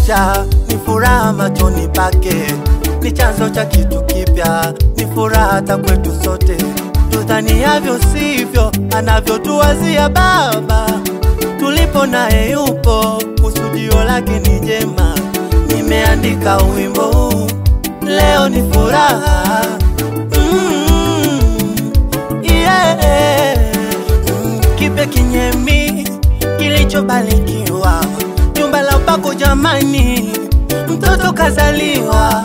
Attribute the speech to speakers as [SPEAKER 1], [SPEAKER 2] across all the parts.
[SPEAKER 1] picha, ni furaha machoni pake, ni chanzo cha kitu kipya, ni furaha hata kwetu sote. Tudhaniavyo sivyo, anavyotuwazia Baba, tulipo naye yupo, kusudio lake ni jema. Nimeandika wimbo huu, leo ni furaha. Kipe Kinyemi kilichobarikiwa, jumba la upako jamani, mtoto kazaliwa.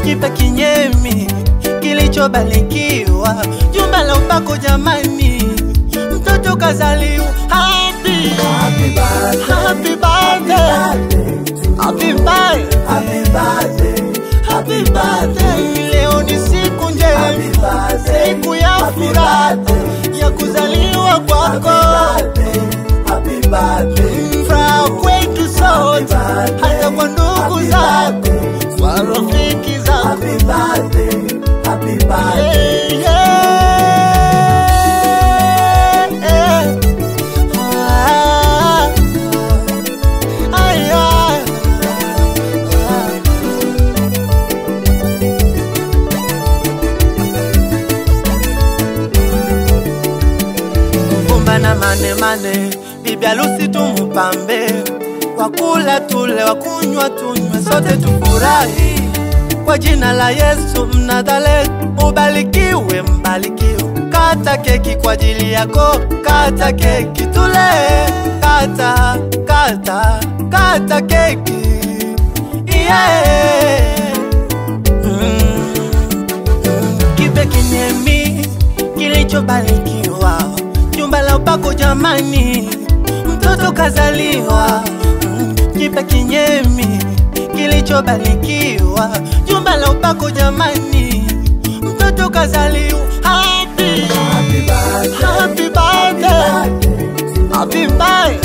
[SPEAKER 1] Kipe Kinyemi kilichobarikiwa, jumba la upako jamani, mtoto kazaliwa. Happy birthday, happy birthday, happy birthday, happy birthday, happy birthday. Leo ni siku njema, siku ya furaha ya kuzaliwa kwako. Happy birthday, furaha kwetu sote, hata kwa ndugu zako, kwa rafiki zako. Happy birthday, happy birthday, na mane, bibi harusi tumupambe, wakula tule, wakunywa tunywe, sote tufurahi. Kwa jina la Yesu mnadhale, ubarikiwe mbarikiwe. Kata keki kwa ajili yako, kata keki tule, kata, kata, kata keki, Kipe Kinyemi kilichobarikiwa, jumba la upako jamani, mtoto kazaliwa. Kipe Kinyemi kilichobarikiwa, jumba la upako jamani, mtoto kazaliwa. Happy birthday, happy birthday, happy birthday,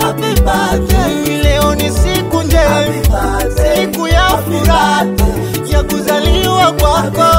[SPEAKER 1] happy birthday. Leo ni siku njema, siku ya furaha ya kuzaliwa kwako.